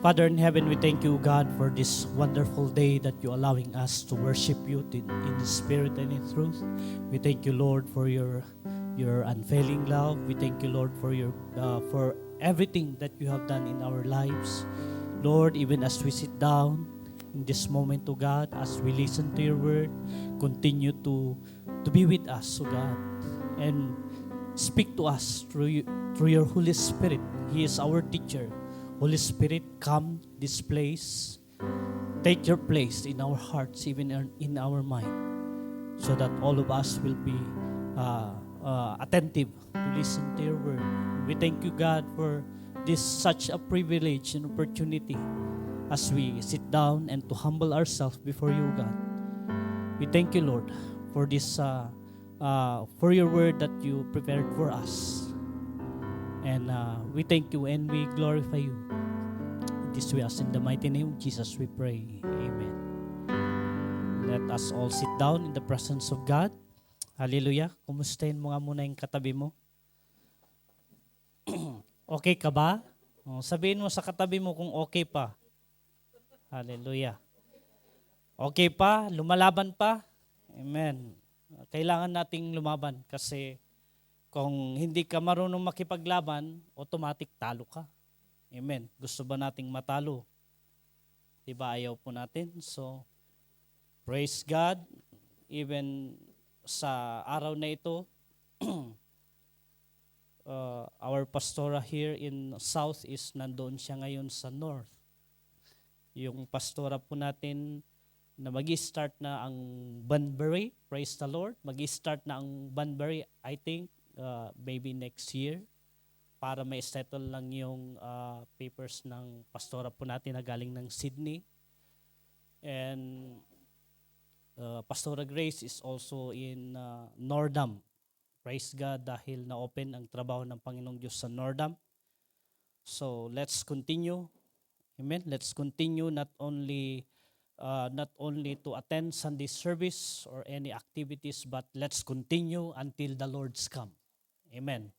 Father in heaven, we thank you, God, for this wonderful day that you're allowing us to worship you in spirit and in truth. We thank you, Lord, for your unfailing love. We thank you, Lord, for everything that you have done in our lives. Lord, even as we sit down in this moment, to God, as we listen to your word, continue to be with us, to God, and speak to us through your Holy Spirit. He is our teacher. Holy Spirit, come this place. Take your place in our hearts, even in our mind, so that all of us will be attentive to listen to your word. We thank you, God, for this such a privilege and opportunity as we sit down and to humble ourselves before you, God. We thank you, Lord, for this for your word that you prepared for us. And we thank you and we glorify you. This we ask in the mighty name of Jesus we pray. Amen. Let us all sit down in the presence of God. Hallelujah. Kumustahin mo nga muna yung katabi mo. Okay ka ba? Sabihin mo sa katabi mo kung okay pa. Hallelujah. Okay pa? Lumalaban pa? Amen. Kailangan nating lumaban kasi kung hindi ka marunong makipaglaban, automatic talo ka. Amen. Gusto ba nating matalo? Diba ayaw po natin? So, praise God. Even sa araw na ito, our pastora here in South is nandoon siya ngayon sa North. Yung pastora po natin na mag-start na ang Banbury, praise the Lord, mag-start na ang Banbury, I think, maybe next year, para may settle lang yung papers ng pastora po natin na galing ng Sydney. And Pastora Grace is also in Nordam. Praise God dahil na-open ang trabaho ng Panginoong Diyos sa Nordam. So let's continue. Amen. Let's continue not only to attend Sunday service or any activities, but let's continue until the Lord's come. Amen.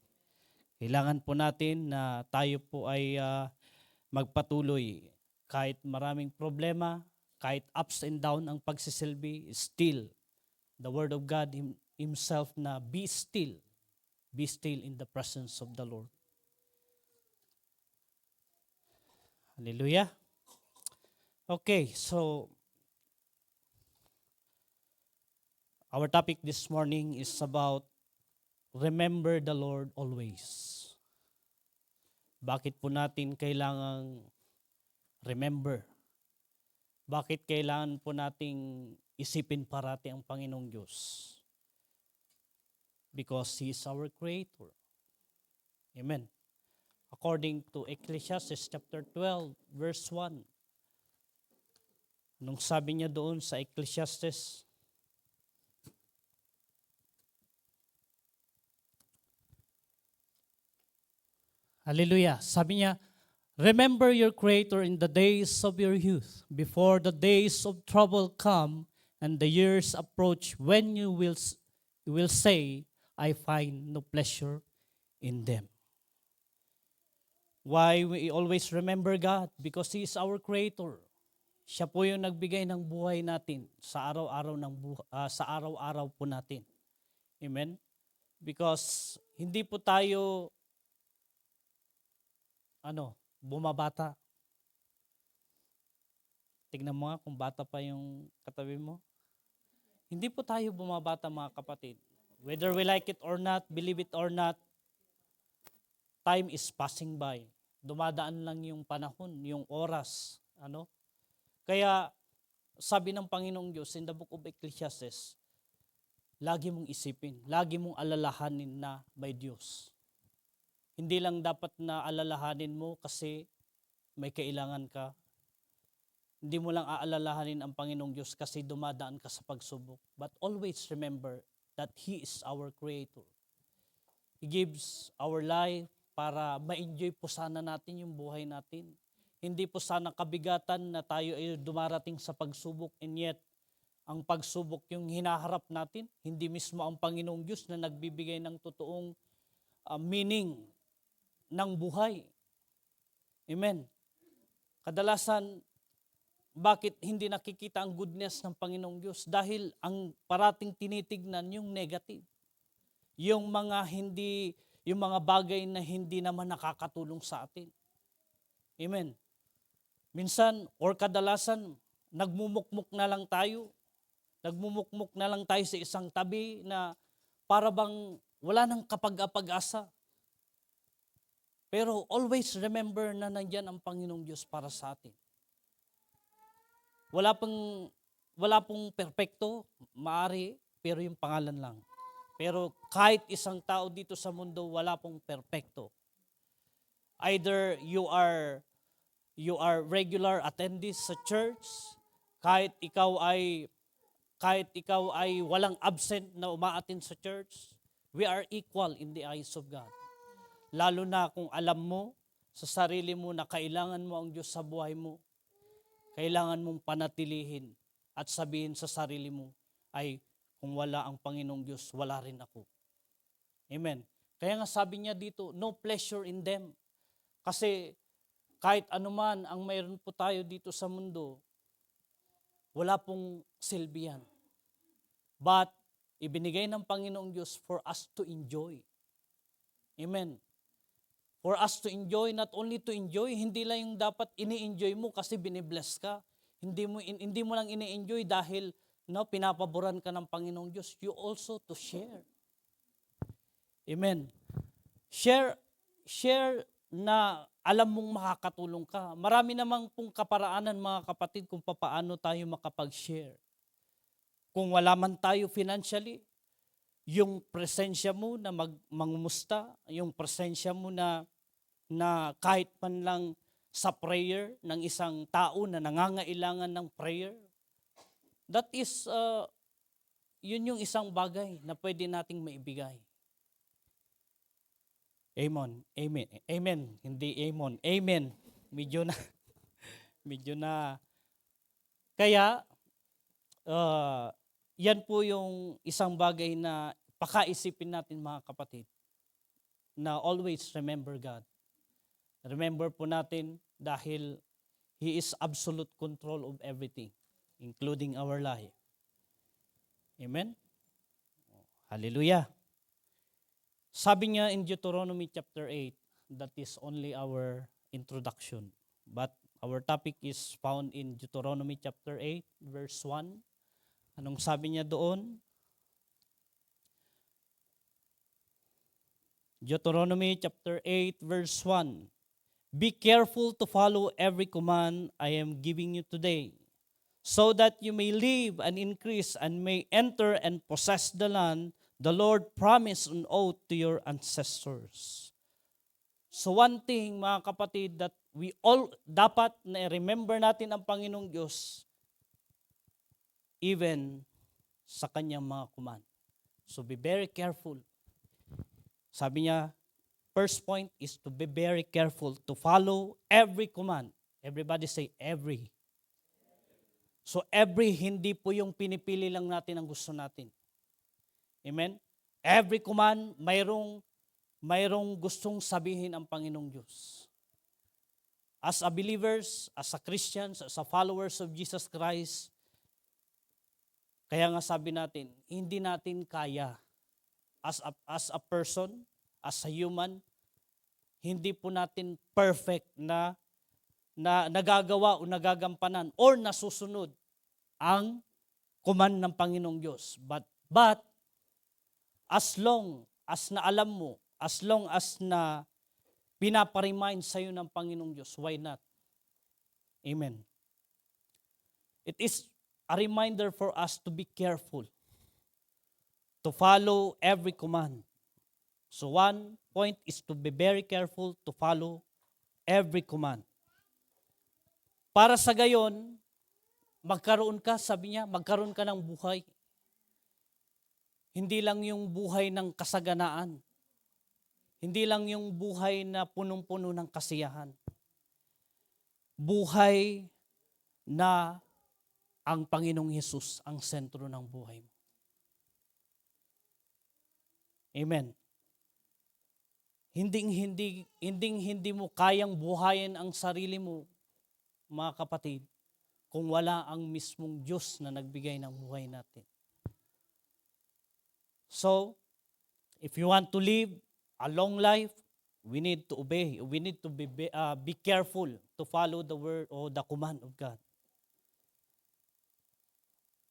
Kailangan po natin na tayo po ay magpatuloy. Kahit maraming problema, kahit ups and down ang pagsisilbi, still, the Word of God Himself na be still in the presence of the Lord. Hallelujah. Okay, so our topic this morning is about remember the Lord always. Bakit po natin kailangang remember? Bakit kailangan po nating isipin parati ang Panginoong Diyos? Because He is our Creator. Amen. According to Ecclesiastes chapter 12, verse 1, nung sabi niya doon sa Ecclesiastes, hallelujah, sabi niya, remember your Creator in the days of your youth, before the days of trouble come and the years approach when you will say, I find no pleasure in them. Why we always remember God? Because He is our Creator. Siya po yung nagbigay ng buhay natin sa araw-araw po natin. Amen? Because hindi po tayo bumabata. Tignan mo nga kung bata pa yung katabi mo. Hindi po tayo bumabata, mga kapatid. Whether we like it or not, believe it or not, time is passing by. Dumadaan lang yung panahon, yung oras. Kaya sabi ng Panginoong Diyos in the book of Ecclesiastes, lagi mong isipin, lagi mong alalahanin na may Diyos. Hindi lang dapat na alalahanin mo kasi may kailangan ka. Hindi mo lang aalalahanin ang Panginoong Diyos kasi dumadaan ka sa pagsubok. But always remember that He is our Creator. He gives our life para ma-enjoy po sana natin yung buhay natin. Hindi po sana kabigatan na tayo ay dumarating sa pagsubok, and yet ang pagsubok yung hinaharap natin, hindi mismo ang Panginoong Diyos na nagbibigay ng totoong meaning ng buhay. Amen. Kadalasan, bakit hindi nakikita ang goodness ng Panginoong Diyos? Dahil ang parating tinitignan yung negative. Yung mga bagay na hindi naman nakakatulong sa atin. Amen. Minsan, or kadalasan, nagmumukmuk na lang tayo. Nagmumukmuk na lang tayo sa isang tabi na para bang wala nang kapag-asa. Pero always remember na nandyan ang Panginoong Diyos para sa atin. Wala pong perpekto, maari, pero yung pangalan lang. Pero kahit isang tao dito sa mundo, wala pong perpekto. Either you are regular attendees sa church, kahit ikaw ay walang absent na umaattend sa church, we are equal in the eyes of God. Lalo na kung alam mo sa sarili mo na kailangan mo ang Diyos sa buhay mo, kailangan mong panatilihin at sabihin sa sarili mo ay kung wala ang Panginoong Diyos, wala rin ako. Amen. Kaya nga sabi niya dito, no pleasure in them. Kasi kahit anuman ang mayroon po tayo dito sa mundo, wala pong silbi yan. But ibinigay ng Panginoong Diyos for us to enjoy. Amen. For us to enjoy, not only to enjoy, hindi lang yung dapat ini-enjoy mo kasi binibless ka. Hindi mo lang ini-enjoy dahil pinapaboran ka ng Panginoong Diyos. You also to share. Amen. Share na alam mong makakatulong ka. Marami namang pong kaparaanan, mga kapatid, kung paano tayo makapag-share. Kung wala man tayo financially, yung presensya mo na mangumusta, yung presensya mo na kahit man lang sa prayer ng isang tao na nangangailangan ng prayer, that is, yun yung isang bagay na pwede nating maibigay. Amen. Amen. Amen. Hindi amen. Amen. Medyo na. Kaya, yan po yung isang bagay na pakaisipin natin, mga kapatid, na always remember God. Remember po natin dahil He is absolute control of everything, including our life. Amen? Hallelujah. Sabi niya in Deuteronomy chapter 8, that is only our introduction. But our topic is found in Deuteronomy chapter 8, verse 1. Anong sabi niya doon? Deuteronomy chapter 8, verse 1. Be careful to follow every command I am giving you today, so that you may live and increase and may enter and possess the land the Lord promised on oath to your ancestors. So one thing, mga kapatid, that we all dapat na remember natin ang Panginoong Diyos even sa kanyang mga command. So be very careful. Sabi niya, first point is to be very careful to follow every command. Everybody say every. So every, hindi po yung pinipili lang natin ang gusto natin. Amen? Every command, mayroong gustong sabihin ang Panginoong Diyos. As a believers, as a Christians, as a followers of Jesus Christ, kaya nga sabi natin, hindi natin kaya as a person, as a human, hindi po natin perfect na nagagawa o nagagampanan or nasusunod ang command ng Panginoong Diyos. But as long as na alam mo, as long as na pinaparemind sa'yo ng Panginoong Diyos, why not? Amen. It is a reminder for us to be careful, to follow every command. So one point is to be very careful to follow every command. Para sa gayon, sabi niya, magkaroon ka ng buhay. Hindi lang yung buhay ng kasaganaan. Hindi lang yung buhay na punong-puno ng kasiyahan. Buhay na ang Panginoong Hesus ang sentro ng buhay mo. Amen. Hindi mo kayang buhayin ang sarili mo mga kapatid, kung wala ang mismong Diyos na nagbigay ng buhay natin. So, if you want to live a long life, we need to obey. We need to be careful to follow the word or the command of God.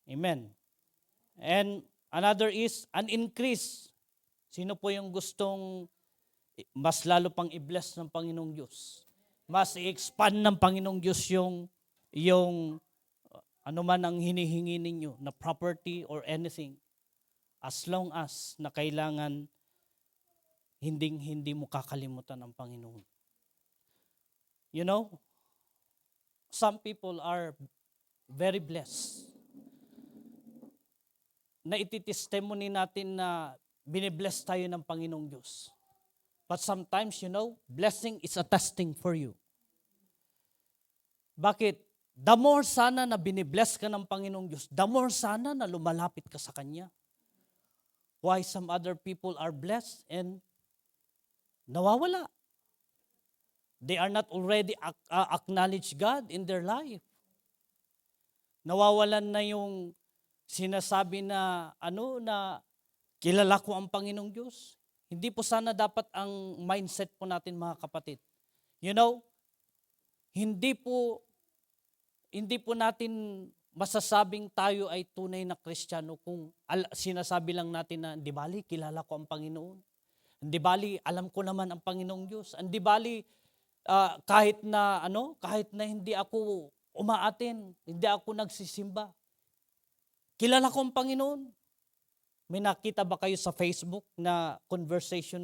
Amen. And another is an increase. Sino po yung gustong mas lalo pang i-bless ng Panginoong Diyos? Mas i-expand ng Panginoong Diyos yung ano man ang hinihingi ninyo na property or anything, as long as na kailangan hindi mo kakalimutan ang Panginoon. You know, some people are very blessed na ititestimony natin na binibless tayo ng Panginoong Diyos. But sometimes, you know, blessing is a testing for you. Bakit? The more sana na binibless ka ng Panginoong Diyos, the more sana na lumalapit ka sa Kanya. Why some other people are blessed and nawawala? They are not already acknowledge God in their life. Nawawalan na yung sinasabi na na kilala ko ang Panginoong Diyos. Hindi po sana dapat ang mindset po natin, mga kapatid. You know, hindi po natin masasabing tayo ay tunay na Kristiyano kung sinasabi lang natin na di bali kilala ko ang Panginoon. Di bali alam ko naman ang Panginoong Diyos. Di bali kahit na hindi ako umaaten, hindi ako nagsisimba. Kilala ko ang Panginoon. May nakita ba kayo sa Facebook na conversation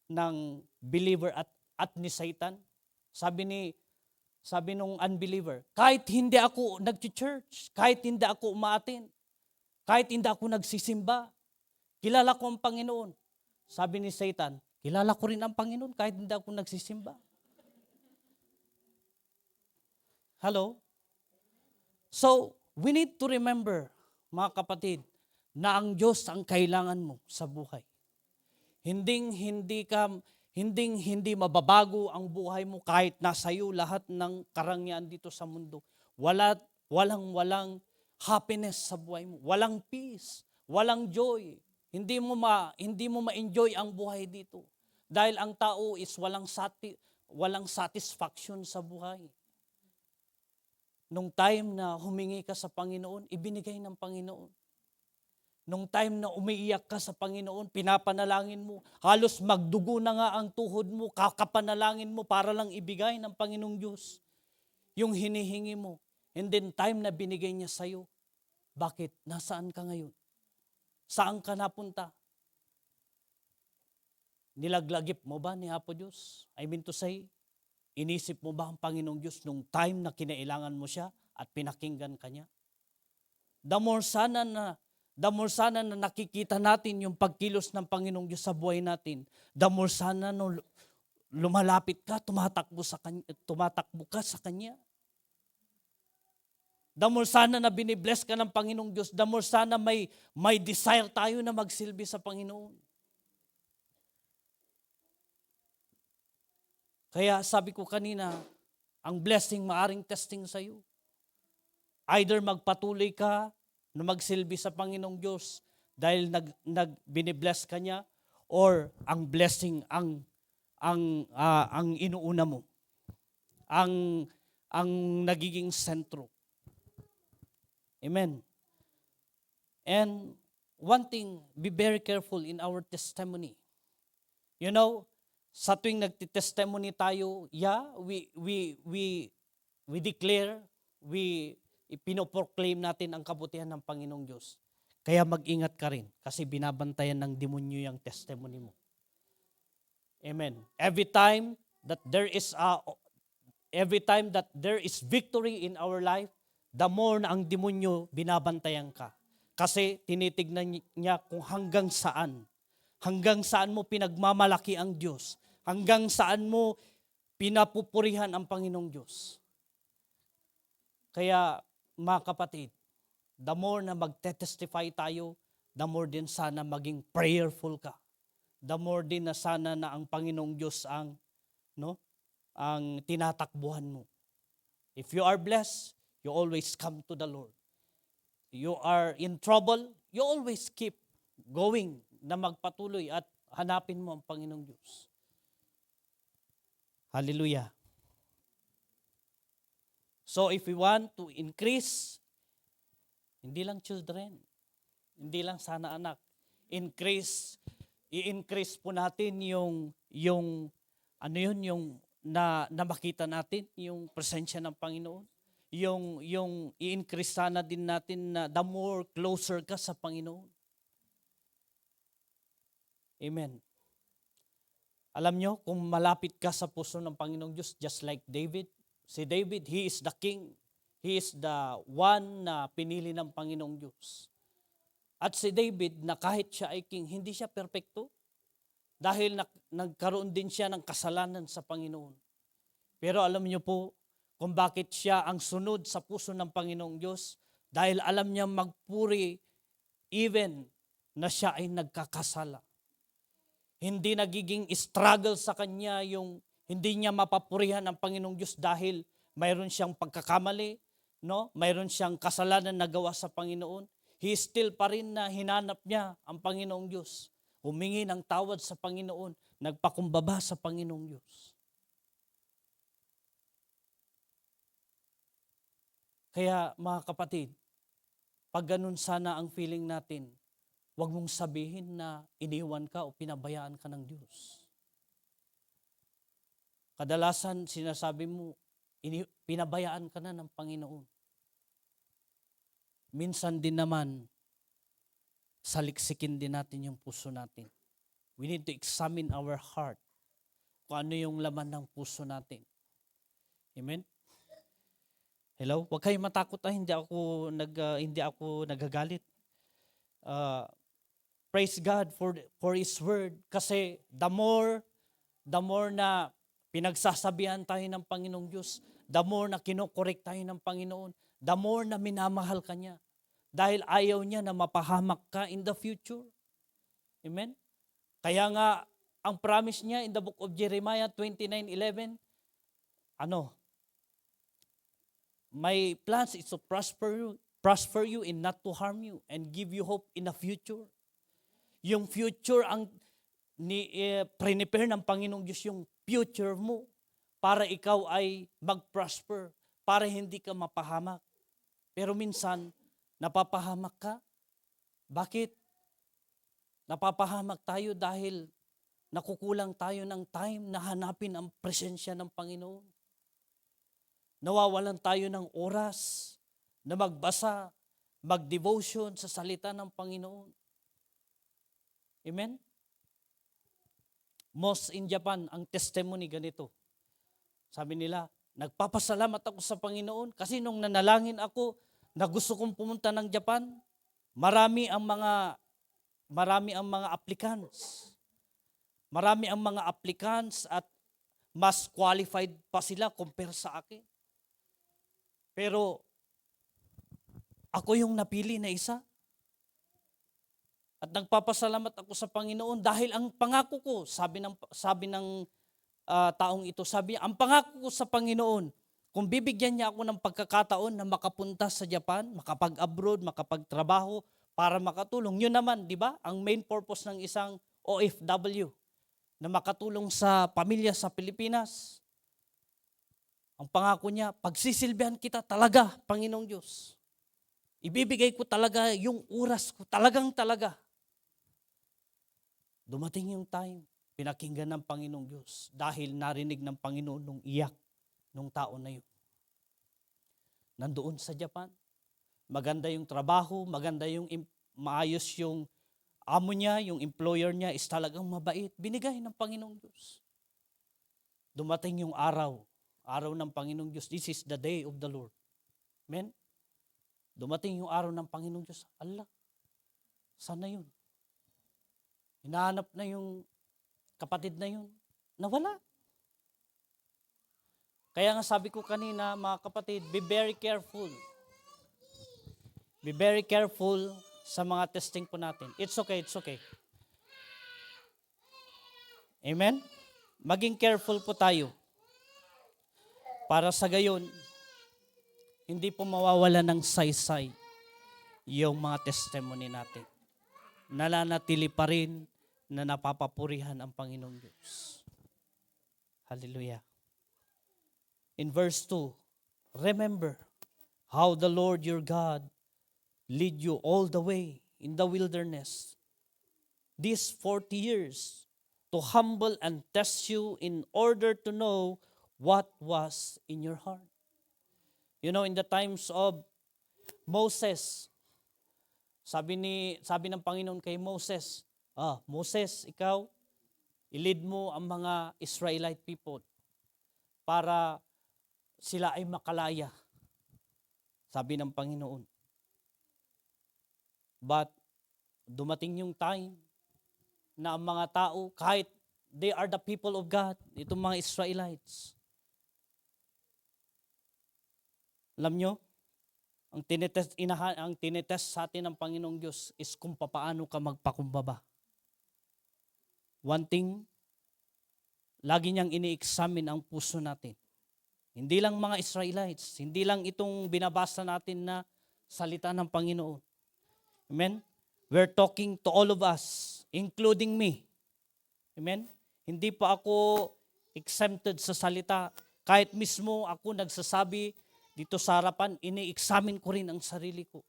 ng believer at ni Satan? Sabi nung unbeliever, kahit hindi ako nag-church, kahit hindi ako umaaten, kahit hindi ako nagsisimba, kilala ko ang Panginoon. Sabi ni Satan, kilala ko rin ang Panginoon kahit hindi ako nagsisimba. Hello? So, we need to remember, mga kapatid, na ang Diyos ang kailangan mo sa buhay. Hindi mababago ang buhay mo kahit nasa iyo lahat ng karangyaan dito sa mundo. Walang happiness sa buhay mo. Walang peace, walang joy. Hindi mo ma-enjoy ang buhay dito. Dahil ang tao is walang satisfaction sa buhay. Nung time na humingi ka sa Panginoon, ibinigay ng Panginoon. Nung time na umiiyak ka sa Panginoon, pinapanalangin mo, halos magdugo na nga ang tuhod mo, kakapanalangin mo para lang ibigay ng Panginoong Diyos yung hinihingi mo. And then time na binigay niya sa'yo, bakit? Nasaan ka ngayon? Saan ka napunta? Nilaglagip mo ba ni Apo Diyos? I mean to say, inisip mo ba ang Panginoong Diyos nung time na kinailangan mo siya at pinakinggan ka niya? The more sana na nakikita natin yung pagkilos ng Panginoong Diyos sa buhay natin, the more sana no lumalapit ka, tumatakbo ka sa Kanya. The more sana na binibless ka ng Panginoong Diyos, the more sana may desire tayo na magsilbi sa Panginoon. Kaya sabi ko kanina, ang blessing maaring testing sa iyo. Either magpatuloy ka na magsilbi sa Panginoong Diyos dahil binibless ka niya, or ang blessing ang inuuna mo. Ang nagiging sentro. Amen. And one thing, be very careful in our testimony. You know, sa tuwing nagtitestimony tayo, we declare, ipinoproclaim natin ang kabutihan ng Panginoong Diyos. Kaya mag-ingat ka rin kasi binabantayan ng demonyo yung testimony mo. Amen. Every time that there is victory in our life, the more na ang demonyo binabantayan ka. Kasi tinitignan niya kung hanggang saan mo pinagmamalaki ang Diyos, hanggang saan mo pinapupurihan ang Panginoong Diyos. Kaya mga kapatid, the more na magte-testify tayo, the more din sana maging prayerful ka. The more din na sana na ang Panginoong Diyos ang tinatakbuhan mo. If you are blessed, you always come to the Lord. You are in trouble, you always keep going na magpatuloy at hanapin mo ang Panginoong Diyos. Hallelujah. So if we want to increase, hindi lang children, hindi lang sana anak, i-increase po natin yung na makita natin yung presensya ng Panginoon. Yung i-increase sana din natin na the more closer ka sa Panginoon. Amen. Alam nyo, kung malapit ka sa puso ng Panginoong Diyos, just like David, si David, he is the king. He is the one na pinili ng Panginoong Diyos. At si David, na kahit siya ay king, hindi siya perpekto. Dahil nagkaroon din siya ng kasalanan sa Panginoon. Pero alam niyo po, kung bakit siya ang sunod sa puso ng Panginoong Diyos, dahil alam niya magpuri even na siya ay nagkakasala. Hindi nagiging struggle sa kanya yung hindi niya mapapurihan ang Panginoong Diyos dahil mayroon siyang pagkakamali, no? Mayroon siyang kasalanan na gawa sa Panginoon. He still pa rin na hinanap niya ang Panginoong Diyos. Humingi ng tawad sa Panginoon, nagpakumbaba sa Panginoong Diyos. Kaya mga kapatid, pag ganun sana ang feeling natin, huwag mong sabihin na iniwan ka o pinabayaan ka ng Diyos. Kadalasan sinasabi mo, pinabayaan ka na ng Panginoon. Minsan din naman, saliksikin din natin yung puso natin. We need to examine our heart kung ano yung laman ng puso natin. Amen? Hello? Huwag kayong matakot, hindi ako nagagalit. Praise God for His Word. Kasi the more na pinagsasabihan tayo ng Panginoong Diyos, the more na kinokorek tayo ng Panginoon, the more na minamahal ka niya. Dahil ayaw niya na mapahamak ka in the future. Amen? Kaya nga, ang promise niya in the book of Jeremiah 29:11, my plans is to prosper you and not to harm you and give you hope in the future. Yung future ang prepare ng Panginoong Diyos yung future mo para ikaw ay mag-prosper, para hindi ka mapahamak. Pero minsan, napapahamak ka. Bakit? Napapahamak tayo dahil nakukulang tayo ng time na hanapin ang presensya ng Panginoon. Nawawalan tayo ng oras na magbasa, mag-devotion sa salita ng Panginoon. Amen? Most in Japan, ang testimony ganito. Sabi nila, nagpapasalamat ako sa Panginoon kasi nung nanalangin ako na gusto kong pumunta ng Japan, marami ang mga applicants. Marami ang mga applicants at mas qualified pa sila compare sa akin. Pero ako yung napili na isa. At nagpapasalamat ako sa Panginoon dahil ang pangako ko, sabi ng taong ito, ang pangako ko sa Panginoon, kung bibigyan niya ako ng pagkakataon na makapunta sa Japan, makapag-abroad, makapagtrabaho, para makatulong. Yun naman, di ba? Ang main purpose ng isang OFW na makatulong sa pamilya sa Pilipinas. Ang pangako niya, pagsisilbihan kita talaga, Panginoong Diyos. Ibibigay ko talaga yung oras ko, talaga. Dumating yung time, pinakinggan ng Panginoong Diyos dahil narinig ng Panginoon nung iyak nung tao na yun. Nandoon sa Japan, maganda yung trabaho, maayos yung amo niya, yung employer niya is talagang mabait. Binigay ng Panginoong Diyos. Dumating yung araw ng Panginoong Diyos. This is the day of the Lord. Amen? Dumating yung araw ng Panginoong Diyos. Allah, sana yun? Hinahanap na yung kapatid na yun. Nawala. Kaya nga sabi ko kanina, mga kapatid, be very careful. Be very careful sa mga testing po natin. It's okay. Amen? Maging careful po tayo. Para sa gayon, hindi po mawawala ng saysay yung mga testimony natin. Nananatili pa rin na napapapurihan ang Panginoong Diyos. Hallelujah. In verse 2, remember how the Lord your God lead you all the way in the wilderness these 40 years to humble and test you in order to know what was in your heart. You know, in the times of Moses, sabi ng Panginoon kay Moses, Moses, ikaw, i-lead mo ang mga Israelite people para sila ay makalaya. Sabi ng Panginoon. But dumating yung time na ang mga tao, kahit they are the people of God, itong mga Israelites, alam nyo, ang tinetest sa atin ng Panginoong Diyos is kung paano ka magpakumbaba. One thing, lagi niyang ini-examine ang puso natin. Hindi lang mga Israelites, hindi lang itong binabasa natin na salita ng Panginoon. Amen? We're talking to all of us, including me. Amen? Hindi pa ako exempted sa salita. Kahit mismo ako nagsasabi dito sa harapan, ini-examine ko rin ang sarili ko.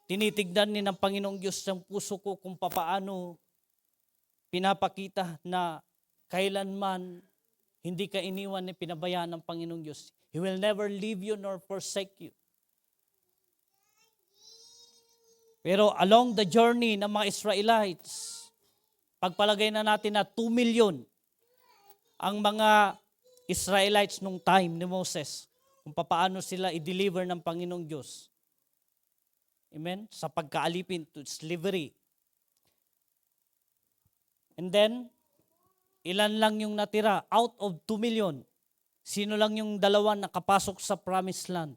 Tinitignan ni ng Panginoong Diyos ang puso ko kung papaano pinapakita na kailanman hindi ka iniwan ni pinabayaan ng Panginoong Diyos. He will never leave you nor forsake you. Pero along the journey ng mga Israelites, pagpalagay na natin na 2 million ang mga Israelites nung time ni Moses, kung paano sila i-deliver ng Panginoong Diyos. Amen? Sa pagkaalipin to slavery. And then, ilan lang yung natira? Out of 2 million. Sino lang yung dalawa nakapasok sa promised land?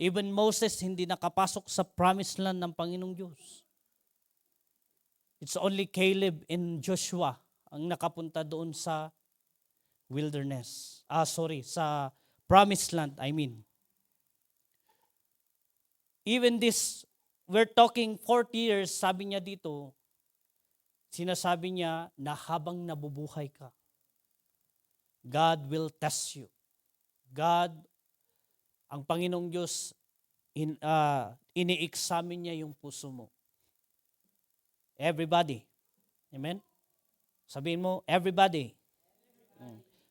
Even Moses hindi nakapasok sa promised land ng Panginoong Diyos. It's only Caleb and Joshua ang nakapunta doon sa wilderness. Sa promised land, I mean. Even this, we're talking 40 years, sabi niya dito, sinasabi niya na habang nabubuhay ka, God will test you. God, ang Panginoong Diyos, ini-examine niya yung puso mo. Everybody. Amen? Sabihin mo, everybody.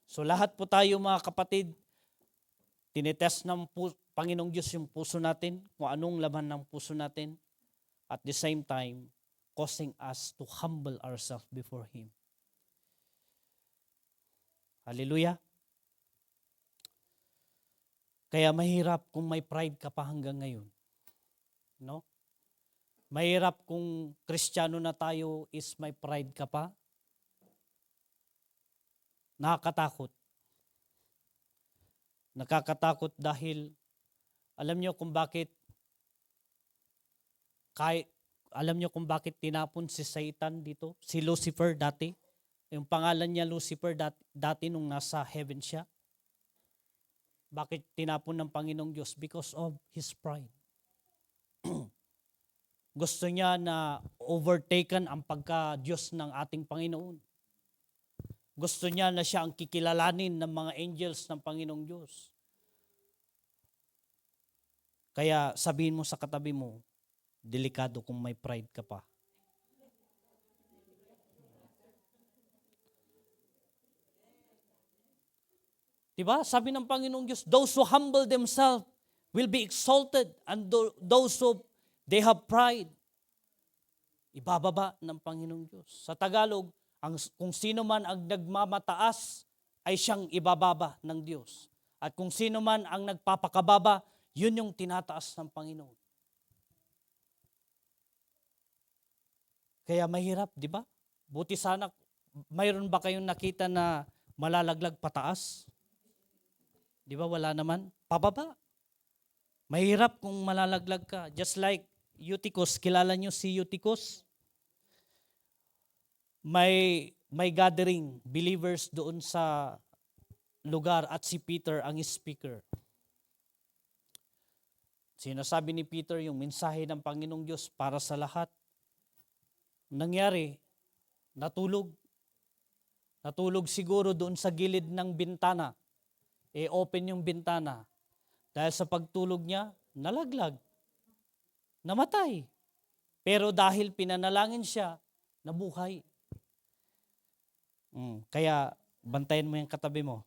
So lahat po tayo mga kapatid, tinetest ng Panginoong Diyos yung puso natin, kung anong laman ng puso natin, at the same time, causing us to humble ourselves before Him. Hallelujah. Kaya mahirap kung may pride ka pa hanggang ngayon. No? Mahirap kung Kristiyano na tayo is may pride ka pa. Nakakatakot. Nakakatakot dahil alam niyo kung bakit tinapon si Satan dito, si Lucifer dati. Yung pangalan niya Lucifer dati nung nasa heaven siya. Bakit tinapon ng Panginoong Diyos? Because of his pride. Gusto niya na overtaken ang pagka-Diyos ng ating Panginoon. Gusto niya na siya ang kikilalanin ng mga angels ng Panginoong Diyos. Kaya sabihin mo sa katabi mo, delikado kung may pride ka pa. Diba? Sabi ng Panginoong Diyos, those who humble themselves will be exalted, and those who they have pride, ibababa ng Panginoong Diyos. Sa Tagalog, kung sino man ang nagmamataas, ay siyang ibababa ng Diyos. At kung sino man ang nagpapakababa, yun yung tinataas ng Panginoon. Kaya mahirap, di ba? Buti sana, mayroon ba kayong nakita na malalaglag pataas? Di ba wala naman? Pababa. Mahirap kung malalaglag ka. Just like Eutychus, kilala nyo si Eutychus? May gathering, believers doon sa lugar at si Peter ang speaker. Sinasabi ni Peter yung mensahe ng Panginoong Diyos para sa lahat. Nangyari, natulog. Natulog siguro doon sa gilid ng bintana. Open yung bintana. Dahil sa pagtulog niya, nalaglag. Namatay. Pero dahil pinanalangin siya, nabuhay. Kaya, bantayan mo yung katabi mo.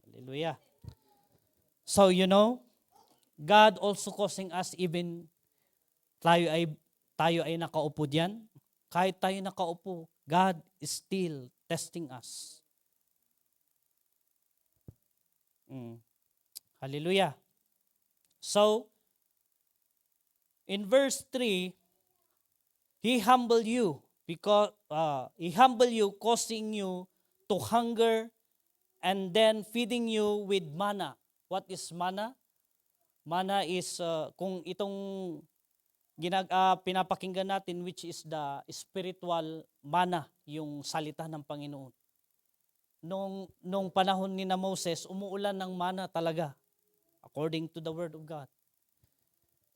Hallelujah. So, God also causing us even tayo ay nakaupo diyan. Kahit tayo nakaupo, God is still testing us. Hallelujah. So, in verse 3, He humble you because He humble you, causing you to hunger and then feeding you with manna. What is manna? Manna is kung itong pinapakinggan natin, which is the spiritual manna, yung salita ng Panginoon. Nung panahon ni na Moses, umuulan ng manna talaga, according to the Word of God.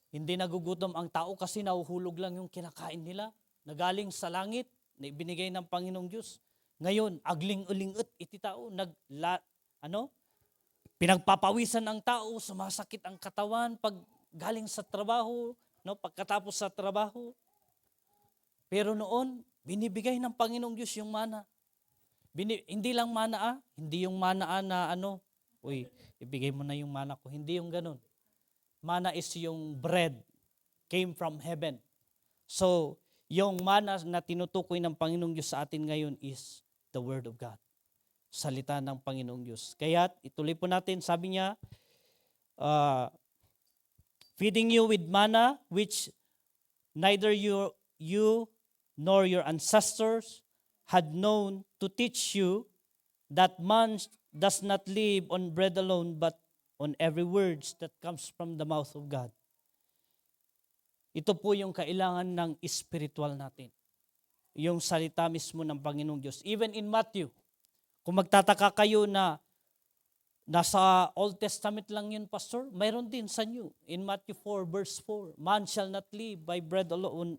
Hindi nagugutom ang tao kasi nahuhulog lang yung kinakain nila, nagaling sa langit, na ibinigay ng Panginoong Diyos. Ngayon, agling-ulingot iti tao, pinagpapawisan ang tao, sumasakit ang katawan pag galing sa trabaho, pagkatapos sa trabaho. Pero noon, binibigay ng Panginoong Diyos yung mana. Hindi lang mana hindi yung mana na ibigay mo na yung mana ko. Hindi yung ganun. Mana is yung bread, came from heaven. So, yung mana na tinutukoy ng Panginoong Diyos sa atin ngayon is the Word of God. Salita ng Panginoong Diyos. Kaya ituloy po natin, sabi niya, feeding you with manna, which neither you nor your ancestors had known, to teach you that man does not live on bread alone, but on every word that comes from the mouth of God. Ito po yung kailangan ng spiritual natin. Yung salita mismo ng Panginoong Diyos. Even in Matthew, kung magtataka kayo na nasa Old Testament lang yun, Pastor, mayroon din sa New. In Matthew 4, verse 4, man shall not live by bread alone,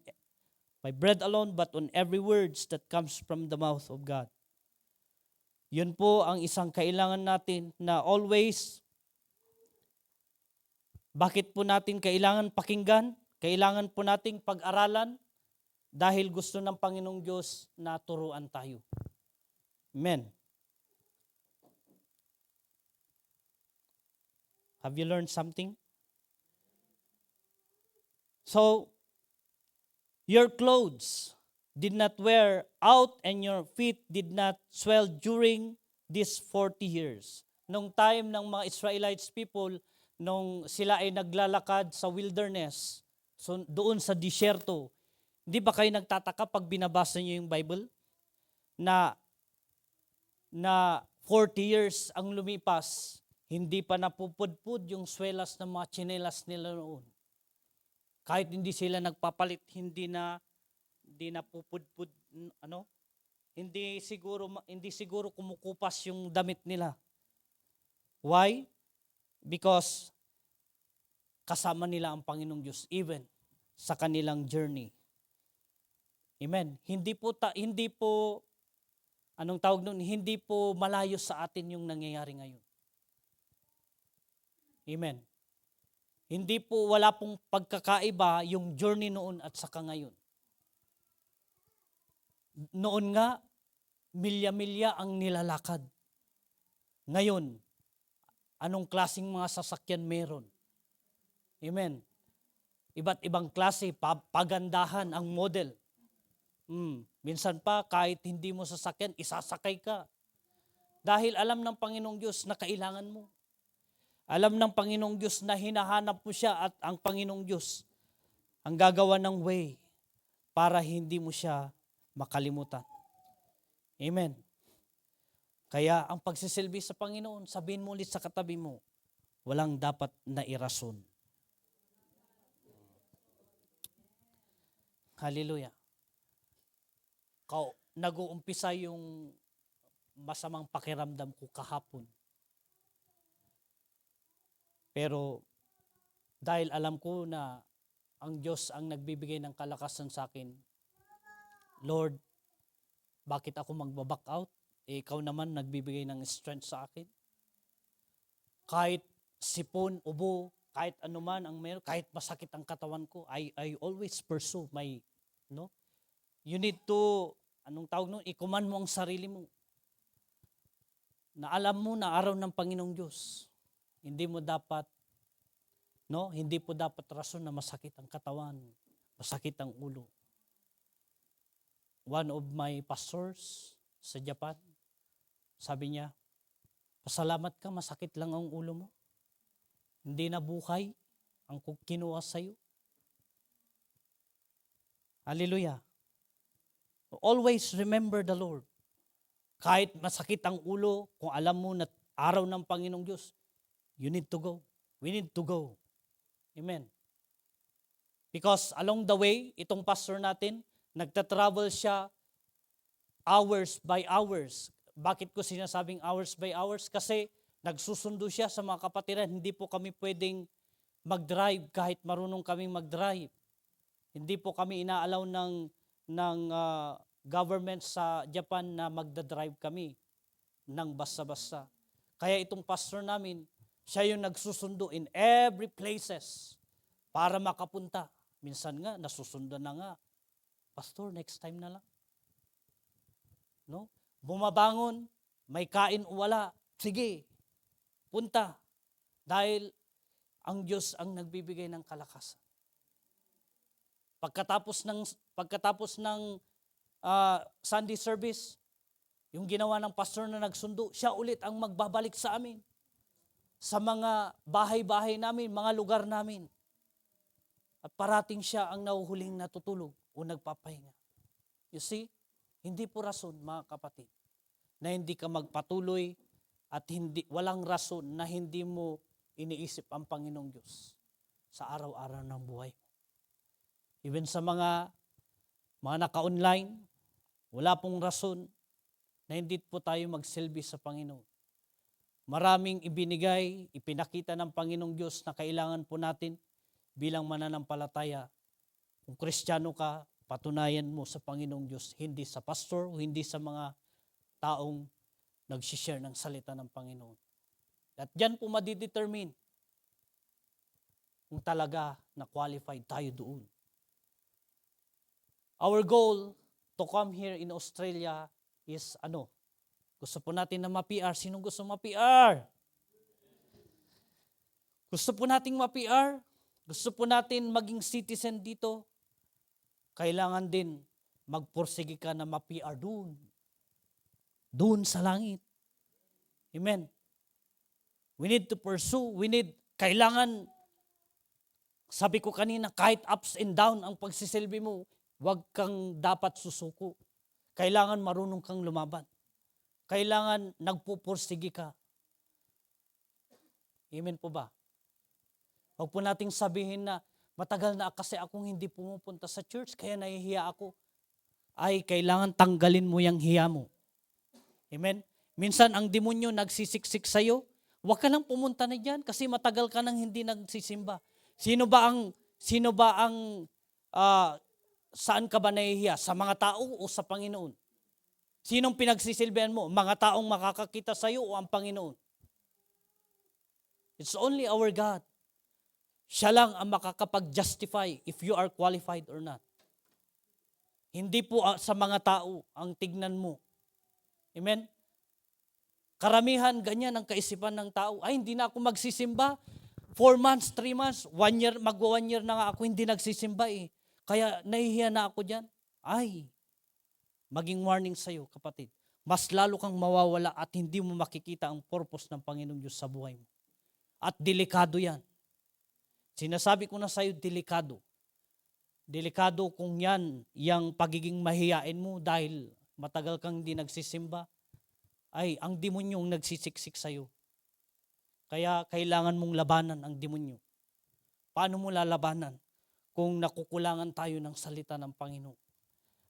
but on every words that comes from the mouth of God. Yun po ang isang kailangan natin na always. Bakit po natin kailangan pakinggan? Kailangan po nating pag-aralan dahil gusto ng Panginoong Diyos na turuan tayo. Amen. Have you learned something? So, your clothes did not wear out and your feet did not swell during these 40 years. Nung time ng mga Israelites people, nung sila ay naglalakad sa wilderness, so doon sa disyerto, hindi ba kayo nagtataka pag binabasa niyo yung Bible? Na 40 years ang lumipas, hindi pa napupudpud yung swelas ng mga tsinelas nila noon. Kahit hindi sila nagpapalit, hindi na pupudpud, hindi siguro kumukupas yung damit nila. Why? Because kasama nila ang Panginoong Diyos even sa kanilang journey. Amen. Hindi po hindi po malayo sa atin yung nangyayari ngayon. Amen. Wala pong pagkakaiba yung journey noon at saka ngayon. Noon nga, milya-milya ang nilalakad. Ngayon, anong klaseng mga sasakyan meron? Amen. Iba't ibang klase, pagandahan ang model. Minsan pa, kahit hindi mo sasakyan, isasakay ka. Dahil alam ng Panginoong Diyos na kailangan mo. Alam ng Panginoong Diyos na hinahanap mo siya at ang Panginoong Diyos ang gagawa ng way para hindi mo siya makalimutan. Amen. Kaya ang pagsisilbi sa Panginoon, sabihin mo ulit sa katabi mo, walang dapat na irason. Hallelujah. Nag-uumpisa yung masamang pakiramdam ko kahapon. Pero Dahil alam ko na ang Diyos ang nagbibigay ng kalakasan sa akin. Lord, bakit ako magbaback out? Ikaw naman nagbibigay ng strength sa akin. Kahit sipon, ubo, kahit anuman ang meron, kahit masakit ang katawan ko, I always pursue my, no? You need to, anong tawag nun? I-command mo ang sarili mo. Na alam mo na araw ng Panginoong Diyos. Hindi mo dapat, no? Hindi po dapat rason na masakit ang katawan, masakit ang ulo. One of my pastors sa Japan, sabi niya, pasalamat ka, masakit lang ang ulo mo. Hindi na buhay ang kinuha sa'yo. Hallelujah. Always remember the Lord. Kahit masakit ang ulo, kung alam mo na araw ng Panginoong Diyos, you need to go. We need to go. Amen. Because along the way, itong pastor natin, nagta-travel siya hours by hours. Bakit ko sinasabing hours by hours? Kasi nagsusundo siya sa mga kapatiran. Hindi po kami pwedeng mag-drive kahit marunong kaming mag-drive. Hindi po kami inaalaw ng government sa Japan na magda-drive kami ng basta-basta. Kaya itong pastor namin, siya yung nagsusundo in every places para makapunta. Minsan nga, nasusundan na nga. Pastor, next time na lang. No? Bumabangon, may kain o wala. Sige, punta. Dahil ang Diyos ang nagbibigay ng kalakasan. Pagkatapos ng Sunday service, yung ginawa ng pastor na nagsundo, siya ulit ang magbabalik sa amin. Sa mga bahay-bahay namin, mga lugar namin. At parating siya ang nahuhuling natutulog o nagpapahinga. You see, hindi po rason, mga kapatid, na hindi ka magpatuloy at walang rason na hindi mo iniisip ang Panginoong Diyos sa araw-araw ng buhay mo. Even sa mga naka-online, wala pong rason na hindi po tayo magsilbi sa Panginoon. Maraming ibinigay, ipinakita ng Panginoong Diyos na kailangan po natin bilang mananampalataya. Kung Kristiyano ka, patunayan mo sa Panginoong Diyos, hindi sa pastor o hindi sa mga taong nag-share ng salita ng Panginoon. At diyan po madidetermine kung talaga na qualified tayo doon. Our goal to come here in Australia is gusto po natin na ma-PR. Sinong gusto ma-PR? Gusto po nating ma-PR? Gusto po natin maging citizen dito? Kailangan din magpursige ka na ma-PR doon. Doon sa langit. Amen. We need to pursue. Kailangan, sabi ko kanina, kahit ups and down ang pagsisilbi mo, huwag kang dapat susuko. Kailangan marunong kang lumaban. Kailangan nagpupursige ka. Amen po ba? Huwag po nating sabihin na matagal na kasi akong hindi pumupunta sa church, kaya nahihiya ako. Ay, kailangan tanggalin mo yung hiya mo. Amen? Minsan ang demonyo nagsisiksik sa'yo, huwag ka nang pumunta na dyan kasi matagal ka nang hindi nagsisimba. Saan ka ba nahihiya? Sa mga tao o sa Panginoon? Sinong pinagsisilbihan mo? Mga taong makakakita sa iyo o ang Panginoon? It's only our God. Siya lang ang makakapag-justify if you are qualified or not. Hindi po sa mga tao ang tignan mo. Amen? Karamihan, ganyan ang kaisipan ng tao. Ay, hindi na ako magsisimba. 4 months, 3 months, 1 year, mag-1 year na nga ako hindi nagsisimba eh. Kaya nahihiya na ako dyan. Ay, maging warning sa'yo, kapatid. Mas lalo kang mawawala at hindi mo makikita ang purpose ng Panginoong Diyos sa buhay mo. At delikado yan. Sinasabi ko na sa'yo, delikado. Delikado kung yung pagiging mahiyain mo dahil matagal kang hindi nagsisimba, ay ang demonyong nagsisiksik sa'yo. Kaya kailangan mong labanan ang demonyo. Paano mo lalabanan kung nakukulangan tayo ng salita ng Panginoon?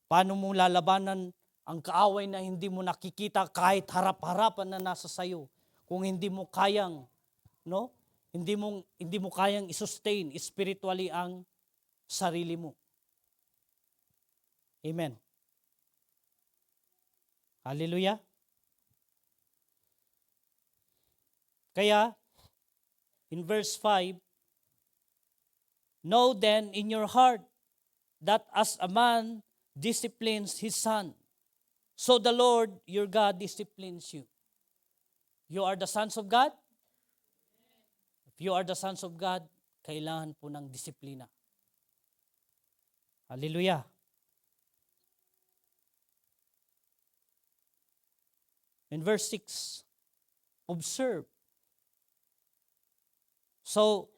Paano mo lalabanan ang kaaway na hindi mo nakikita kahit harap-harapan na nasa sayo? Kung hindi mo kayang, Hindi mo kayang i-sustain spiritually ang sarili mo. Amen. Hallelujah. Kaya, in verse 5, know then in your heart that as a man disciplines his son, so the Lord your God disciplines you. You are the sons of God? If you are the sons of God, kailangan po ng disiplina. Hallelujah. In verse 6, observe. So,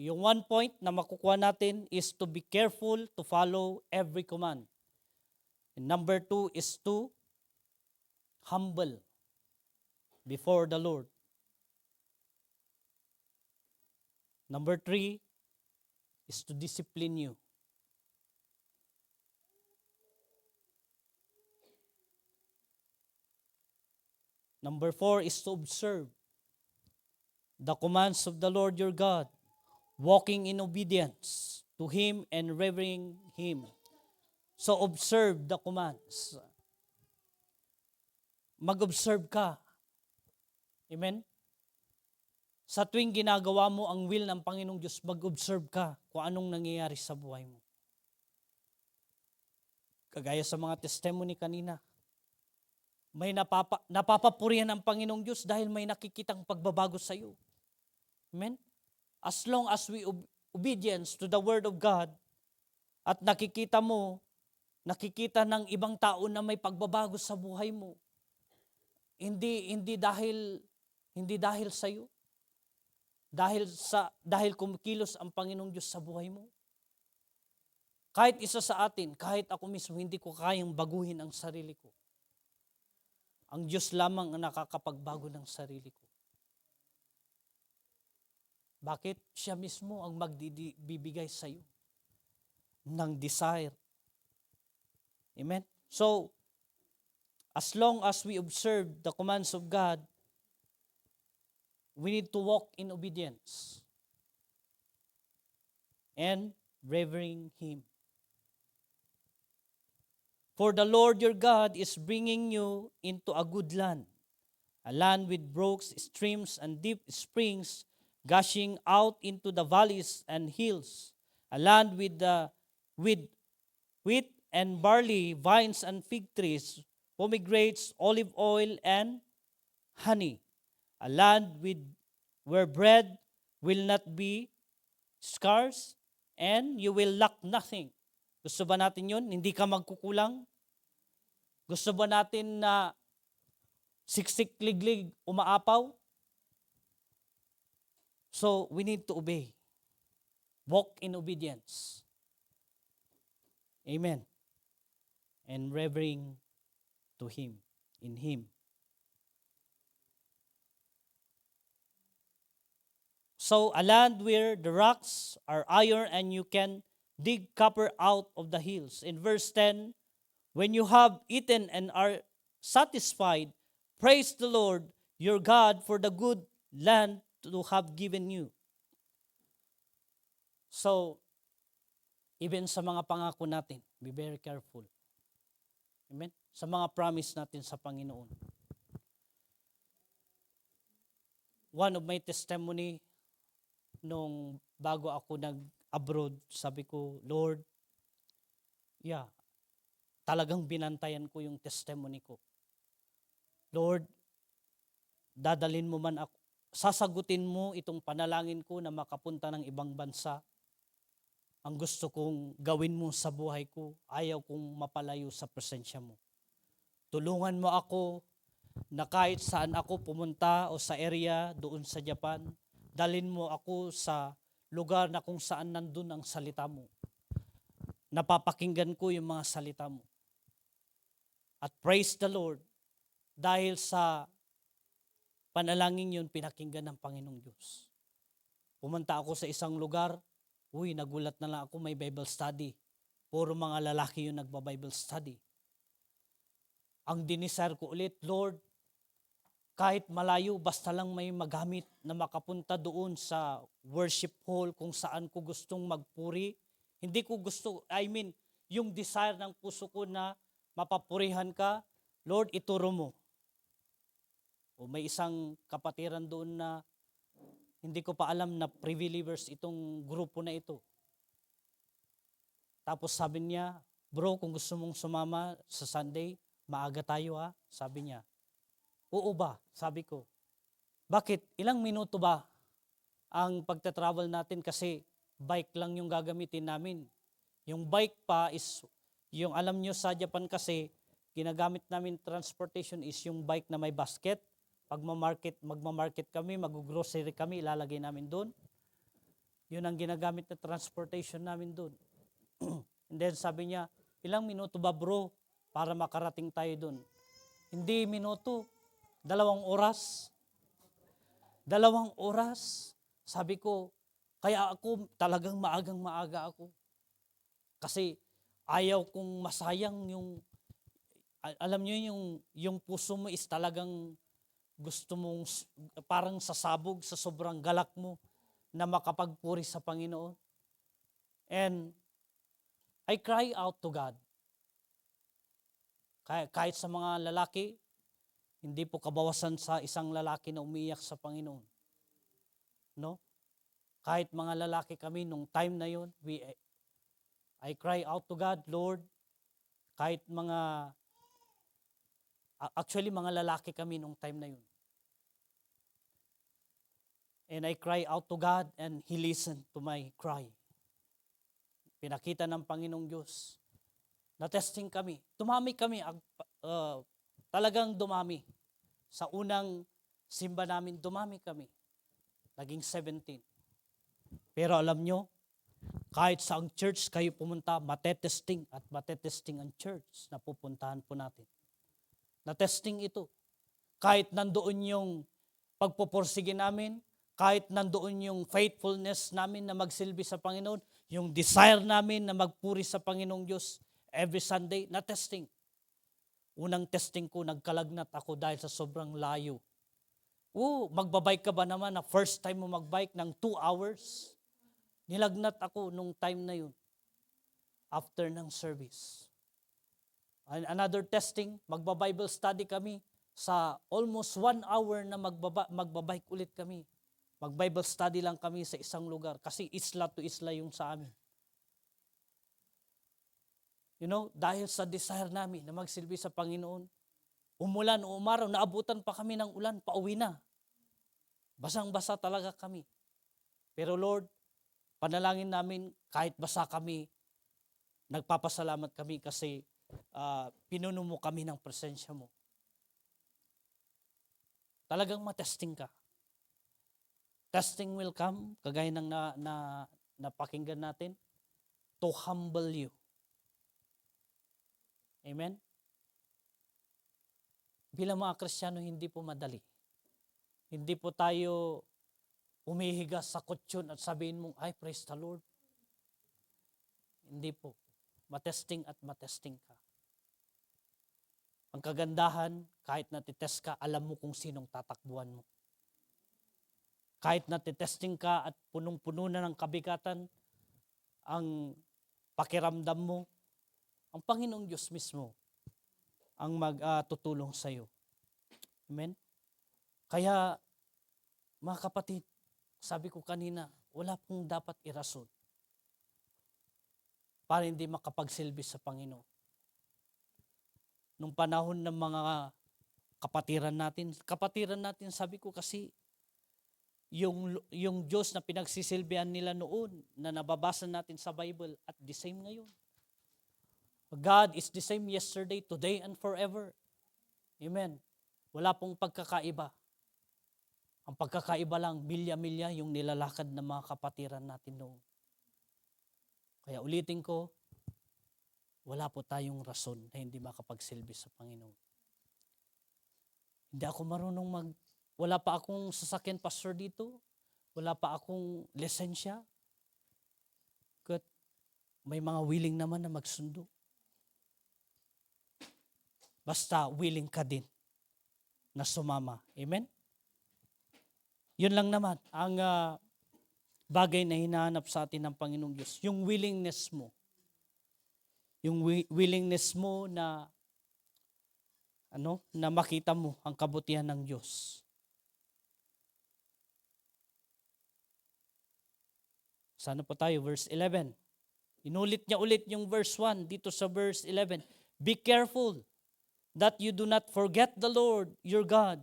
yung one point na makukuha natin is to be careful to follow every command. And number 2 is to humble before the Lord. Number 3 is to discipline you. Number 4 is to observe the commands of the Lord your God, walking in obedience to Him and revering Him. So observe the commands. Mag-observe ka. Amen? Sa tuwing ginagawa mo ang will ng Panginoong Diyos, mag-observe ka kung anong nangyayari sa buhay mo. Kagaya sa mga testimony kanina, may napapapurihan ang Panginoong Diyos dahil may nakikitang pagbabago sa iyo. Amen? As long as we obedience to the Word of God at nakikita ng ibang tao na may pagbabago sa buhay mo, hindi dahil sa iyo. Dahil kumikilos ang Panginoong Diyos sa buhay mo. Kahit isa sa atin, kahit ako mismo, hindi ko kayang baguhin ang sarili ko. Ang Diyos lamang ang nakakapagbago ng sarili ko. Bakit? Siya mismo ang magbibigay sa iyo ng desire. Amen? So, as long as we observe the commands of God, we need to walk in obedience and revering Him. For the Lord your God is bringing you into a good land, a land with brooks, streams, and deep springs gushing out into the valleys and hills, a land with wheat and barley, vines and fig trees, pomegranates, olive oil, and honey, a land where bread will not be scarce and you will lack nothing. Gusto ba natin yun? Hindi ka magkukulang? Gusto ba natin na siksik-liglig, umaapaw? So, we need to obey. Walk in obedience. Amen. And revering to Him, in Him. So, a land where the rocks are iron and you can dig copper out of the hills. In verse 10, when you have eaten and are satisfied, praise the Lord your God for the good land to have given you. So, even sa mga pangako natin, be very careful. Amen? Sa mga promise natin sa Panginoon. One of my testimony, nung bago ako nag-abroad, sabi ko, Lord, talagang binantayan ko yung testimony ko. Lord, dadalhin mo man ako, sasagutin mo itong panalangin ko na makapunta ng ibang bansa. Ang gusto kong gawin mo sa buhay ko, ayaw kong mapalayo sa presensya mo. Tulungan mo ako na kahit saan ako pumunta o sa area doon sa Japan, dalhin mo ako sa lugar na kung saan nandun ang salita mo. Napapakinggan ko yung mga salita mo. At praise the Lord, dahil sa panalangin yun, pinakinggan ng Panginoong Diyos. Pumunta ako sa isang lugar, nagulat na lang ako, may Bible study. Puro mga lalaki yung nagba-Bible study. Ang dinisar ko ulit, Lord, Kahit malayo, basta lang may magamit na makapunta doon sa worship hall kung saan ko gustong magpuri. Hindi ko gusto, yung desire ng puso ko na mapapurihan ka, Lord, ituro mo. O may isang kapatiran doon na hindi ko pa alam na pre-believers itong grupo na ito. Tapos sabi niya, bro, kung gusto mong sumama sa Sunday, maaga tayo ha, sabi niya. Oo ba? Sabi ko. Bakit? Ilang minuto ba ang pagta-travel natin kasi bike lang yung gagamitin namin. Yung bike pa is, yung alam nyo sa Japan kasi, ginagamit namin transportation is yung bike na may basket. Pag magmamarket kami, mag-grocery kami, ilalagay namin doon. Yun ang ginagamit na transportation namin doon. And then sabi niya, ilang minuto ba bro para makarating tayo doon? Hindi minuto, 2 oras. 2 oras. Sabi ko, kaya ako talagang maagang-maaga ako. Kasi ayaw kong masayang yung, alam niyo yung puso mo is talagang gusto mong parang sasabog sa sobrang galak mo na makapagpuri sa Panginoon. And I cry out to God. Kahit sa mga lalaki, hindi po kabawasan sa isang lalaki na umiyak sa Panginoon. No? Kahit mga lalaki kami nung time na yun, I cry out to God, Lord, kahit actually mga lalaki kami nung time na yun. And I cry out to God and He listened to my cry. Pinakita ng Panginoong Diyos. Na-testing kami. Dumami kami. Talagang dumami. Sa unang simba namin, dumami kami. Naging 17. Pero alam nyo, kahit sa ang church kayo pumunta, matetesting at matetesting ang church na pupuntahan po natin. Na-testing ito. Kahit nandoon yung pagpupursige namin, kahit nandoon yung faithfulness namin na magsilbi sa Panginoon, yung desire namin na magpuri sa Panginoong Diyos every Sunday, na-testing. Unang testing ko, nagkalagnat ako dahil sa sobrang layo. Magbabike ka ba naman na first time mo magbike ng 2 hours? Nilagnat ako nung time na yun. After ng service. And another testing, magba-Bible study kami sa almost 1 hour na magbabike ulit kami. Mag-Bible study lang kami sa isang lugar kasi isla to isla yung sa amin. You know, dahil sa desire namin na magsilbi sa Panginoon, umulan o umaraw, naabutan pa kami ng ulan, pauwi na. Basang-basa talaga kami. Pero Lord, panalangin namin kahit basa kami, nagpapasalamat kami kasi pinuno mo kami ng presensya mo. Talagang matesting ka. Testing will come, kagaya ng napakinggan natin, to humble you. Amen? Bilang mga Kristiyano, hindi po madali. Hindi po tayo umihiga sa kutsyon at sabihin mong, ay, praise the Lord. Hindi po. Matesting at matesting ka. Ang kagandahan, kahit natitest ka, alam mo kung sinong tatakbuhan mo. Kahit natitesting ka at punong-puno na ng kabigatan, ang pakiramdam mo, ang Panginoong Diyos mismo ang magtutulong sa iyo. Amen? Kaya, mga kapatid, sabi ko kanina, wala pong dapat irason para hindi makapagsilbi sa Panginoon. Nung panahon ng mga kapatiran natin, sabi ko kasi, yung Diyos na pinagsisilbihan nila noon, na nababasa natin sa Bible, at the same ngayon. God is the same yesterday, today, and forever. Amen. Wala pong pagkakaiba. Ang pagkakaiba lang, milya-milya yung nilalakad ng mga kapatiran natin noon. Kaya ulitin ko, wala po tayong rason na hindi makapagsilbi sa Panginoon. Hindi ako marunong wala pa akong sasakyan pastor dito. Wala pa akong lisensya. But may mga willing naman na magsundo. Basta willing ka din. na sumama. Amen? Yun lang naman ang bagay na hinahanap sa atin ng Panginoong Diyos. Yung willingness mo. Yung willingness mo na na makita mo ang kabutihan ng Diyos. Sana po tayo, verse 11. Inulit niya ulit yung verse 1 dito sa verse 11. Be careful that you do not forget the Lord your God,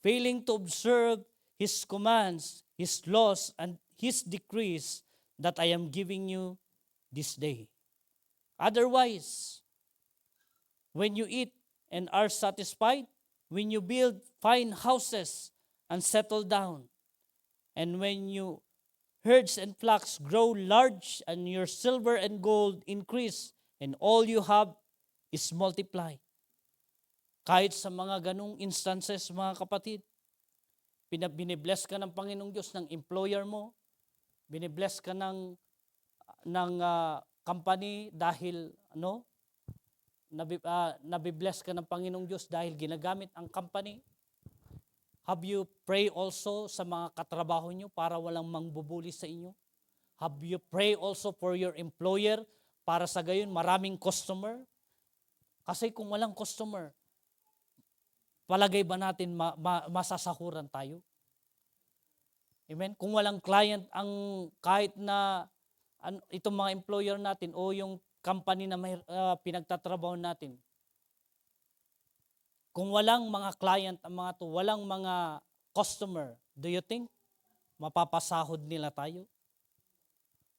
failing to observe His commands, His laws, and His decrees that I am giving you this day. Otherwise, when you eat and are satisfied, when you build fine houses and settle down, and when you herds and flocks grow large, and your silver and gold increase, and all you have is multiply. Kahit sa mga ganung instances, mga kapatid, binibless ka ng Panginoong Diyos ng employer mo, binibless ka ng company dahil nabibless ka ng Panginoong Diyos dahil ginagamit ang company. Have you pray also sa mga katrabaho nyo para walang mangbubuli sa inyo? Have you pray also for your employer para sa gayon maraming customer? Kasi kung walang customer, palagay ba natin masasahuran tayo? Amen? Kung walang client, kahit na itong mga employer natin o yung company na pinagtatrabaho natin, kung walang mga client ang mga to, walang mga customer, do you think mapapasahod nila tayo?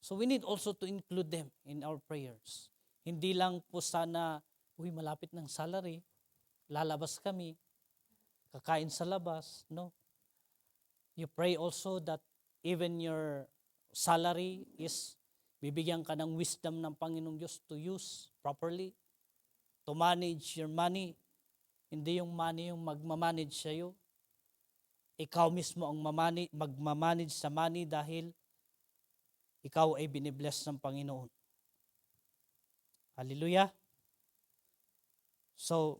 So we need also to include them in our prayers. Hindi lang po sana, malapit ng salary, lalabas kami, kakain sa labas. No. You pray also that even your salary is, bibigyan ka ng wisdom ng Panginoong Diyos to use properly, to manage your money. Hindi yung money yung magmamanage sa'yo. Ikaw mismo ang magmamanage sa money dahil ikaw ay binibless ng Panginoon. Hallelujah. So,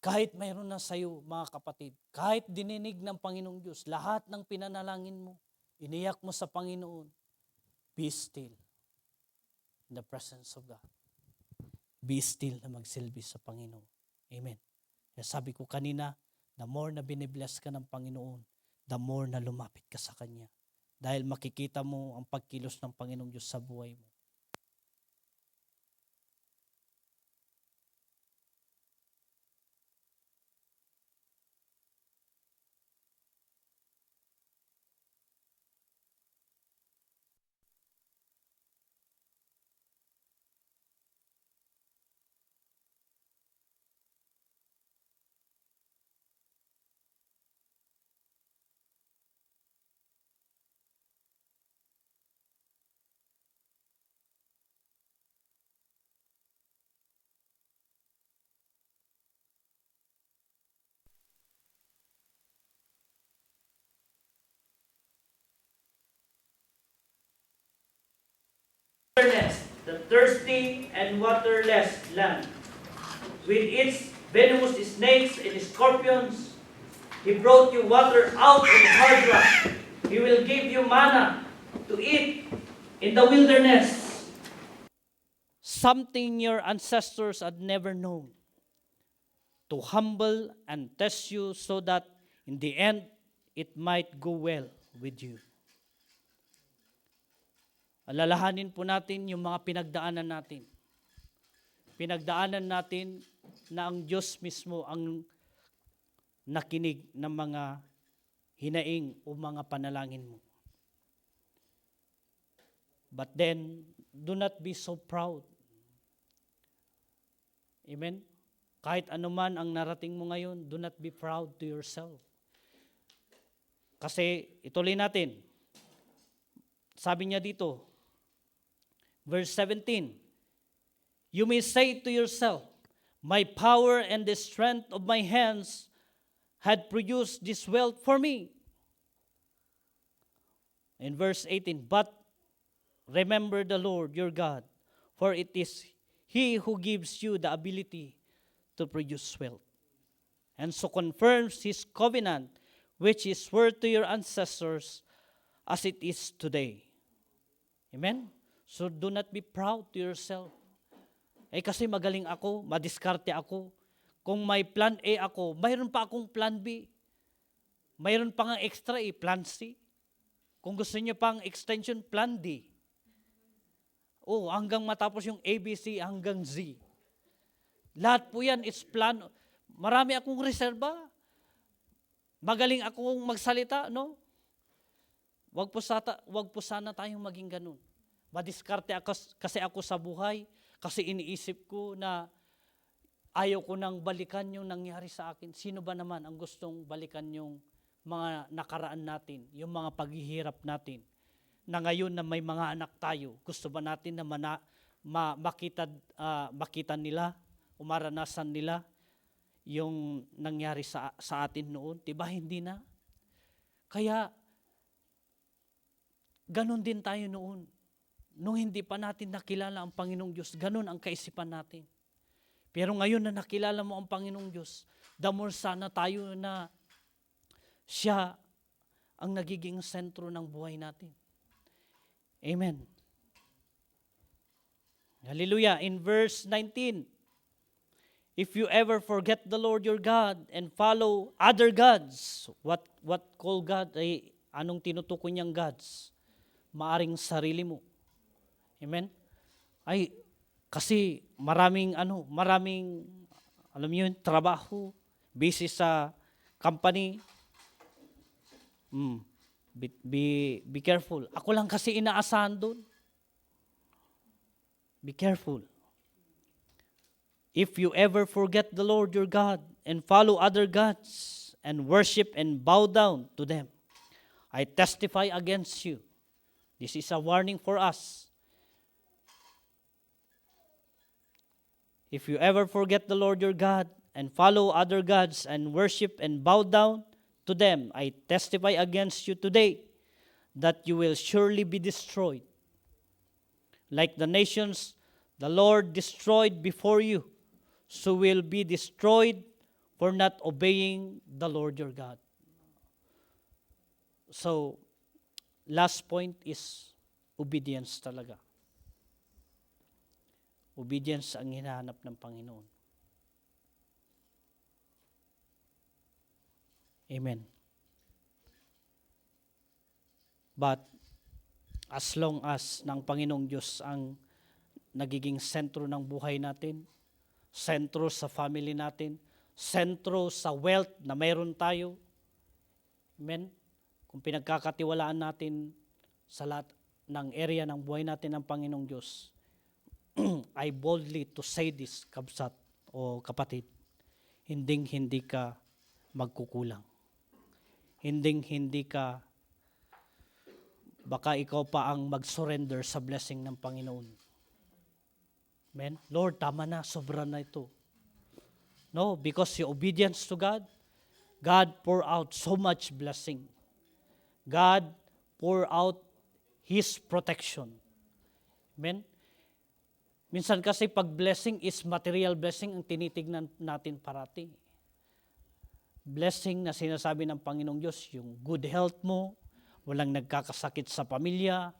kahit mayroon na sa'yo, mga kapatid, kahit dininig ng Panginoong Diyos, lahat ng pinanalangin mo, iniyak mo sa Panginoon, be still in the presence of God. Be still na magsilbi sa Panginoon. Amen. Kaya sabi ko kanina, the more na binibless ka ng Panginoon, the more na lumapit ka sa Kanya. Dahil makikita mo ang pagkilos ng Panginoong Diyos sa buhay mo. The thirsty and waterless land, with its venomous snakes and scorpions, He brought you water out of hard rock. He will give you manna to eat in the wilderness. Something your ancestors had never known, to humble and test you so that in the end it might go well with you. Alalahanin po natin yung mga pinagdaanan natin. Pinagdaanan natin na ang Diyos mismo ang nakinig ng mga hinaing o mga panalangin mo. But then, do not be so proud. Amen? Kahit anuman ang narating mo ngayon, do not be proud to yourself. Kasi ituloy natin. Sabi niya dito, verse 17, you may say to yourself, my power and the strength of my hands had produced this wealth for me. In verse 18, but remember the Lord your God, for it is He who gives you the ability to produce wealth. and so confirms His covenant, which He swore to your ancestors as it is today. Amen? So do not be proud to yourself. Kasi magaling ako, madiskarte ako. Kung may plan A ako, mayroon pa akong plan B. Mayroon pa nga extra plan C. Kung gusto niyo pang extension, plan D. Hanggang matapos yung ABC hanggang Z. Lahat po yan is plan. Marami akong reserba. Magaling akong magsalita, no? Wag po sana tayong maging ganun. Madiskarte kasi ako sa buhay, kasi iniisip ko na ayaw ko nang balikan yung nangyari sa akin. Sino ba naman ang gustong balikan yung mga nakaraan natin, yung mga paghihirap natin? Na ngayon na may mga anak tayo, gusto ba natin na makita nila, maranasan nila yung nangyari sa atin noon? Diba hindi na? Kaya, ganun din tayo noon. Nung hindi pa natin nakilala ang Panginoong Diyos, ganun ang kaisipan natin. Pero ngayon na nakilala mo ang Panginoong Diyos, the more sana tayo na siya ang nagiging sentro ng buhay natin. Amen. Hallelujah. In verse 19, if you ever forget the Lord your God and follow other gods, what call God? Anong tinutukoy niyang gods? Maaring sarili mo. Amen? Kasi maraming alam niyo yun, trabaho, busy sa company. Be careful. Ako lang kasi inaasahan doon. Be careful. If you ever forget the Lord your God and follow other gods and worship and bow down to them, I testify against you. This is a warning for us. If you ever forget the Lord your God and follow other gods and worship and bow down to them, I testify against you today that you will surely be destroyed. Like the nations the Lord destroyed before you, so will be destroyed for not obeying the Lord your God. So, last point is obedience talaga. Obedience ang hinahanap ng Panginoon. Amen. But, as long as ng Panginoong Diyos ang nagiging sentro ng buhay natin, sentro sa family natin, sentro sa wealth na mayroon tayo, amen? Kung pinagkakatiwalaan natin sa lahat ng area ng buhay natin ng Panginoong Diyos, I boldly to say this, kabsat o kapatid, hindi ka magkukulang. Hindi ka, baka ikaw pa ang mag-surrender sa blessing ng Panginoon. Amen? Lord, tama na, sobra na ito. No, because your obedience to God, God pour out so much blessing. God pour out His protection. Amen? Minsan kasi pag blessing is material blessing ang tinitignan natin parati. Blessing na sinasabi ng Panginoong Diyos, yung good health mo, walang nagkakasakit sa pamilya,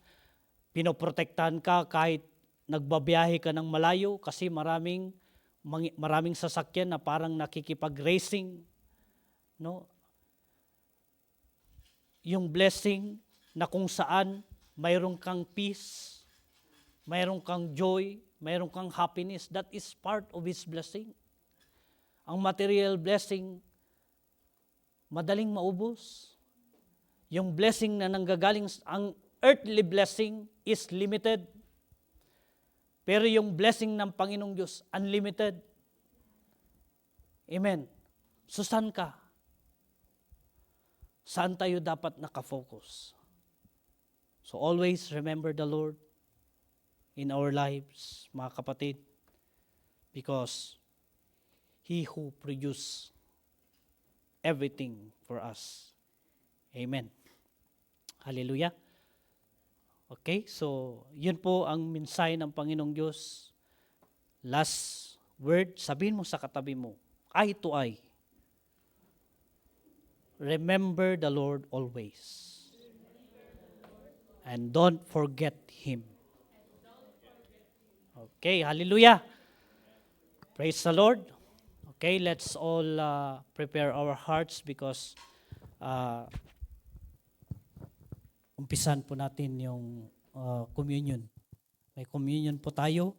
pinoprotektahan ka kahit nagbabiyahe ka ng malayo kasi maraming sasakyan na parang nakikipag-racing. No? Yung blessing na kung saan mayroon kang peace, mayroon kang joy, mayroon kang happiness, that is part of His blessing. Ang material blessing, madaling maubos. Yung blessing na nanggagaling, ang earthly blessing is limited. Pero yung blessing ng Panginoong Diyos, unlimited. Amen. So saan ka? Saan tayo dapat nakafocus? So always remember the Lord in our lives, mga kapatid, because He who produced everything for us. Amen. Hallelujah. Okay, so yun po ang mensahe ng Panginoong Diyos. Last word, sabihin mo sa katabi mo, eye to eye. remember the Lord always. And don't forget Him. Okay, hallelujah. Praise the Lord. Okay, let's all prepare our hearts because umpisan po natin yung communion. May communion po tayo.